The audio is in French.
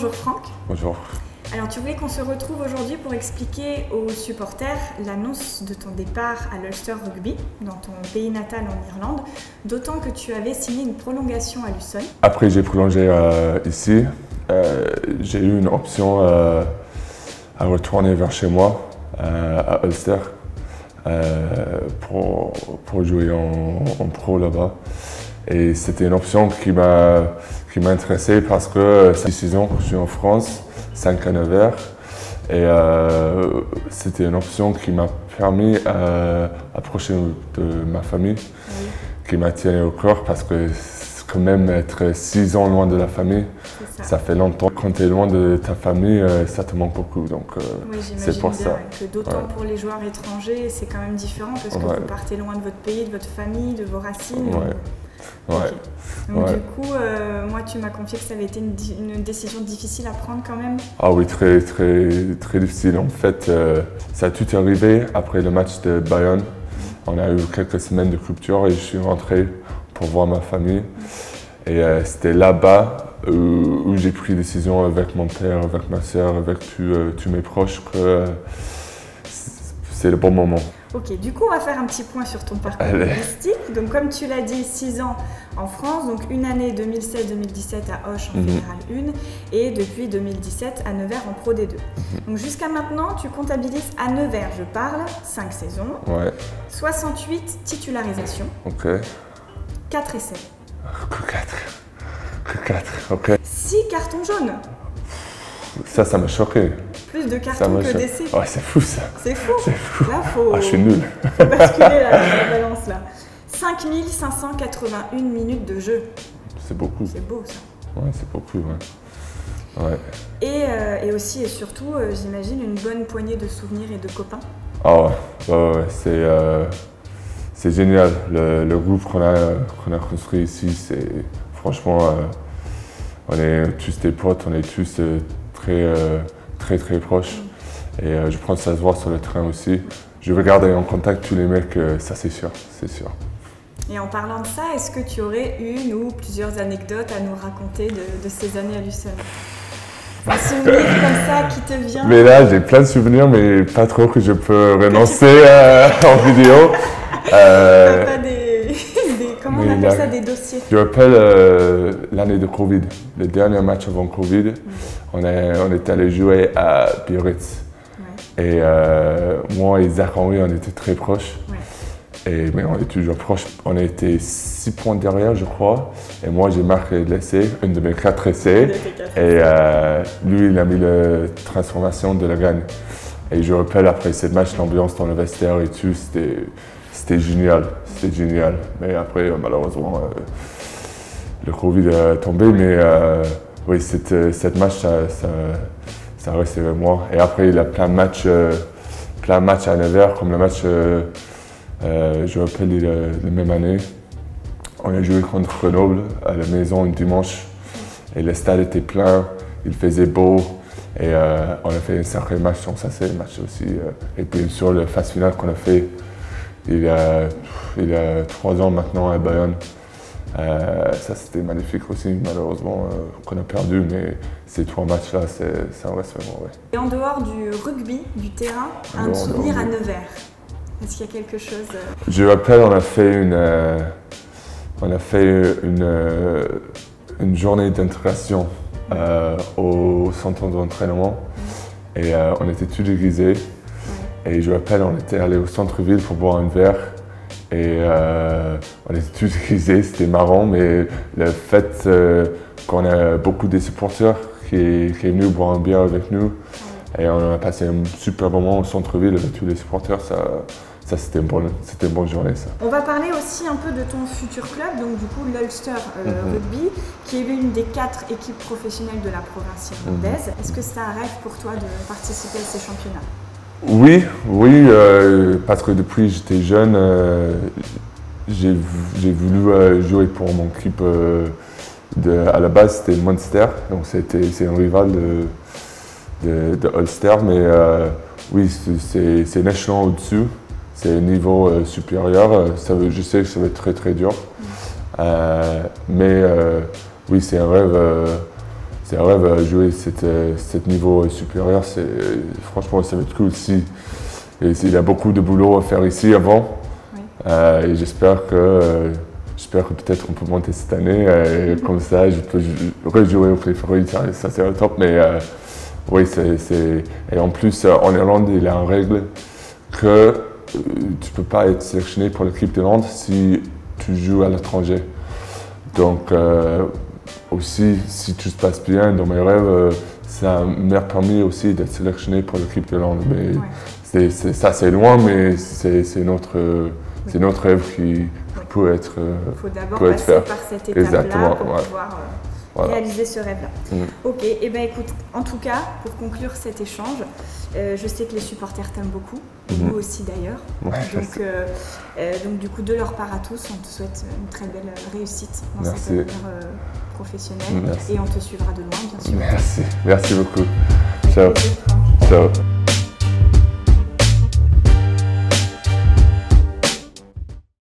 Bonjour Franck. Bonjour. Alors tu voulais qu'on se retrouve aujourd'hui pour expliquer aux supporters l'annonce de ton départ à l'Ulster Rugby, dans ton pays natal en Irlande, d'autant que tu avais signé une prolongation à Luton. Après j'ai prolongé ici, j'ai eu une option à retourner vers chez moi, à Ulster, pour jouer en pro là-bas. Et c'était une option qui m'a intéressé parce que cette saison, je suis en France, 5 à 9 heures. Et c'était une option qui m'a permis d'approcher de ma famille, qui m'a tenu au cœur parce que quand même être 6 ans loin de la famille, ça fait longtemps. Quand tu es loin de ta famille, ça te manque beaucoup. Donc c'est pour ça. Que d'autant pour les joueurs étrangers, c'est quand même différent parce que vous partez loin de votre pays, de votre famille, de vos racines. Okay. Donc du coup, moi tu m'as confié que ça avait été une décision difficile à prendre quand même. Ah oui, très difficile. En fait, ça a tout arrivé après le match de Bayonne. On a eu quelques semaines de rupture et je suis rentré pour voir ma famille. Et c'était là-bas où j'ai pris décision avec mon père, avec ma soeur, avec tous mes proches que c'est le bon moment. Ok, du coup on va faire un petit point sur ton parcours footballistique. Donc comme tu l'as dit, 6 ans en France, donc une année 2016-2017 à Auch en Fédéral 1 et depuis 2017 à Nevers en Pro D2. Donc jusqu'à maintenant, tu comptabilises à Nevers, je parle, 5 saisons, 68 titularisations, 4 essais. Que 4, ok. 6 cartons jaunes. Ça m'a choqué. Plus de cartons que d'essais. Ouais, c'est fou ça. C'est fou. C'est fou. Là, faut je suis nul. Faut basculer la balance là. 5581 minutes de jeu. C'est beaucoup. C'est beau ça. Ouais, c'est beaucoup, ouais. Et aussi et surtout, j'imagine, une bonne poignée de souvenirs et de copains. Ah ouais, c'est génial. Le groupe qu'on a construit ici, c'est franchement, on est tous des potes, on est tous très proches. Et je pense que ça se voit sur le terrain aussi. Je veux garder en contact tous les mecs, ça c'est sûr. Et en parlant de ça, est-ce que tu aurais une ou plusieurs anecdotes à nous raconter de ces années à Luton? Un souvenir comme ça qui te vient? Mais là, j'ai plein de souvenirs, mais pas trop que je peux renoncer en vidéo. Pas comment on appelle ça, des dossiers? Je rappelle l'année de Covid, le dernier match avant Covid. On est allé jouer à Biarritz. Et moi et Zach Henry, on était très proches. Mais on est toujours proches. On a été 6 points derrière, je crois. Et moi, j'ai marqué l'essai, une de mes 4 essais. Et lui, il a mis la transformation de la gagne. Et je rappelle, après ce match, l'ambiance dans le vestiaire et tout, c'était génial. C'était génial. Mais après, malheureusement, le Covid est tombé. Mais oui, cette match, ça reste avec moi. Et après, il y a plein de matchs à Nevers, comme le match, je rappelle, la même année. On a joué contre Grenoble à la maison un dimanche. Et le stade était plein, il faisait beau. Et on a fait un sacré match, donc ça c'est le match aussi. Et puis bien sûr, la phase finale qu'on a fait il y a 3 ans maintenant à Bayonne. Ça c'était magnifique aussi, malheureusement qu'on a perdu, mais ces 3 matchs-là, ça reste vraiment, Et en dehors du rugby, du terrain, un souvenir à Nevers, est-ce qu'il y a quelque chose? Je rappelle, on a fait une journée d'intégration au centre d'entraînement et on était tous déguisés. Et je rappelle, on était allé au centre-ville pour boire un verre et on était tous déguisés, c'était marrant, mais le fait qu'on a beaucoup de supporters qui est venu boire un bière avec nous et on a passé un super moment au centre-ville avec tous les supporters, ça c'était une bonne journée ça. On va parler aussi un peu de ton futur club, donc du coup l'Ulster Rugby, qui est l'une des 4 équipes professionnelles de la province irlandaise. Est-ce que c'est un rêve pour toi de participer à ces championnats? Oui, parce que depuis que j'étais jeune, j'ai voulu jouer pour mon équipe. À la base, c'était Munster, donc c'est un rival de Ulster, mais oui, c'est un échelon au-dessus, c'est un niveau supérieur. Je sais que ça va être très dur, mais oui, c'est un rêve c'est un rêve jouer cet niveau supérieur. Franchement, ça va être cool. Il y a beaucoup de boulot à faire ici avant. Oui. Et j'espère que peut-être on peut monter cette année. Comme ça, je peux rejouer au Play4 All. Ça c'est le top. Mais oui, et en plus, en Irlande, il y a une règle que tu ne peux pas être sélectionné pour l'équipe d'Irlande si tu joues à l'étranger. Donc, aussi, si tout se passe bien dans mes rêves, ça m'a permis aussi d'être sélectionné pour l'équipe d'Irlande. Mais ça, c'est loin, mais c'est notre rêve qui peut être fait. Il faut d'abord passer par cette étape-là pour pouvoir réaliser ce rêve-là. Ok, et bien écoute, en tout cas, pour conclure cet échange, je sais que les supporters t'aiment beaucoup, et nous aussi d'ailleurs. Donc du coup, de leur part à tous, on te souhaite une très belle réussite dans cette carrière professionnelle. Et on te suivra de loin, bien sûr. Merci beaucoup. Ciao. Ciao.